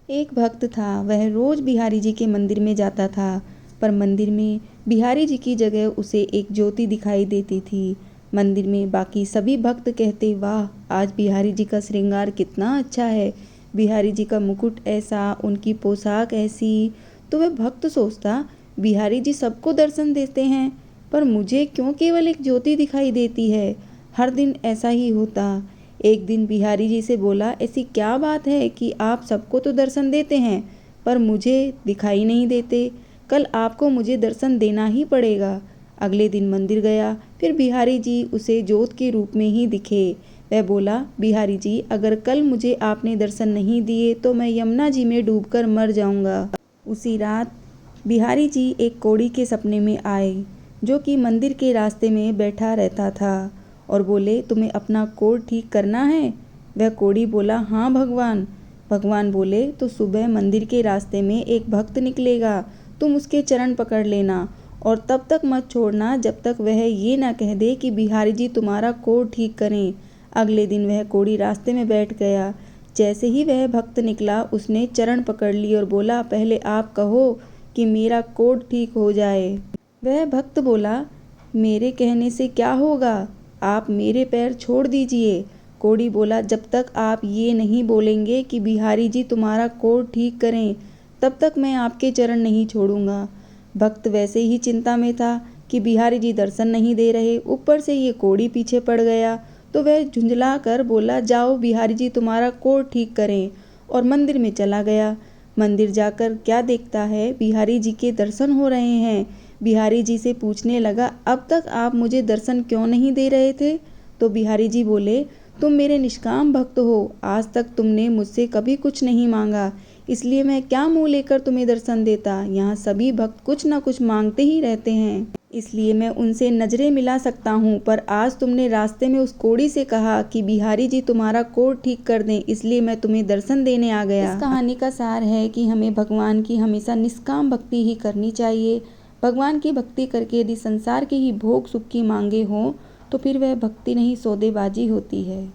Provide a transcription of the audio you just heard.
एक भक्त था, वह रोज बिहारी जी के मंदिर में जाता था, पर मंदिर में बिहारी जी की जगह उसे एक ज्योति दिखाई देती थी। मंदिर में बाकी सभी भक्त कहते, वाह, आज बिहारी जी का श्रृंगार कितना अच्छा है, बिहारी जी का मुकुट ऐसा, उनकी पोशाक ऐसी। तो वह भक्त सोचता, बिहारी जी सबको दर्शन देते हैं, पर मुझे क्यों केवल एक ज्योति दिखाई देती है। हर दिन ऐसा ही होता। एक दिन बिहारी जी से बोला, ऐसी क्या बात है कि आप सबको तो दर्शन देते हैं, पर मुझे दिखाई नहीं देते। कल आपको मुझे दर्शन देना ही पड़ेगा। अगले दिन मंदिर गया, फिर बिहारी जी उसे ज्योत के रूप में ही दिखे। वह बोला, बिहारी जी, अगर कल मुझे आपने दर्शन नहीं दिए तो मैं यमुना जी में डूबकर मर जाऊंगा। उसी रात बिहारी जी एक कोढ़ी के सपने में आए, जो कि मंदिर के रास्ते में बैठा रहता था, और बोले, तुम्हें अपना कोढ़ ठीक करना है। वह कोढ़ी बोला, हाँ भगवान। भगवान बोले, तो सुबह मंदिर के रास्ते में एक भक्त निकलेगा, तुम उसके चरण पकड़ लेना और तब तक मत छोड़ना जब तक वह ये ना कह दे कि बिहारी जी तुम्हारा कोढ़ ठीक करें। अगले दिन वह कोढ़ी रास्ते में बैठ गया। जैसे ही वह भक्त निकला, उसने चरण पकड़ ली और बोला, पहले आप कहो कि मेरा कोढ़ ठीक हो जाए। वह भक्त बोला, मेरे कहने से क्या होगा, आप मेरे पैर छोड़ दीजिए। कोढ़ी बोला, जब तक आप ये नहीं बोलेंगे कि बिहारी जी तुम्हारा कोढ़ ठीक करें, तब तक मैं आपके चरण नहीं छोड़ूंगा। भक्त वैसे ही चिंता में था कि बिहारी जी दर्शन नहीं दे रहे, ऊपर से ये कोढ़ी पीछे पड़ गया, तो वह झुंझला कर बोला, जाओ बिहारी जी तुम्हारा कोढ़ ठीक करें, और मंदिर में चला गया। मंदिर जाकर क्या देखता है, बिहारी जी के दर्शन हो रहे हैं। बिहारी जी से पूछने लगा, अब तक आप मुझे दर्शन क्यों नहीं दे रहे थे। तो बिहारी जी बोले, तुम मेरे निष्काम भक्त हो, आज तक तुमने मुझसे कभी कुछ नहीं मांगा, इसलिए मैं क्या मुंह लेकर तुम्हें दर्शन देता। यहाँ सभी भक्त कुछ न कुछ मांगते ही रहते हैं, इसलिए मैं उनसे नजरें मिला सकता हूँ, पर आज तुमने रास्ते में उस कोढ़ी से कहा कि बिहारी जी तुम्हारा कोढ़ ठीक कर दें, इसलिए मैं तुम्हें दर्शन देने आ गया। इस कहानी का सार है कि हमें भगवान की हमेशा निष्काम भक्ति ही करनी चाहिए। भगवान की भक्ति करके यदि संसार के ही भोग सुख की मांगे हों, तो फिर वह भक्ति नहीं, सौदेबाजी होती है।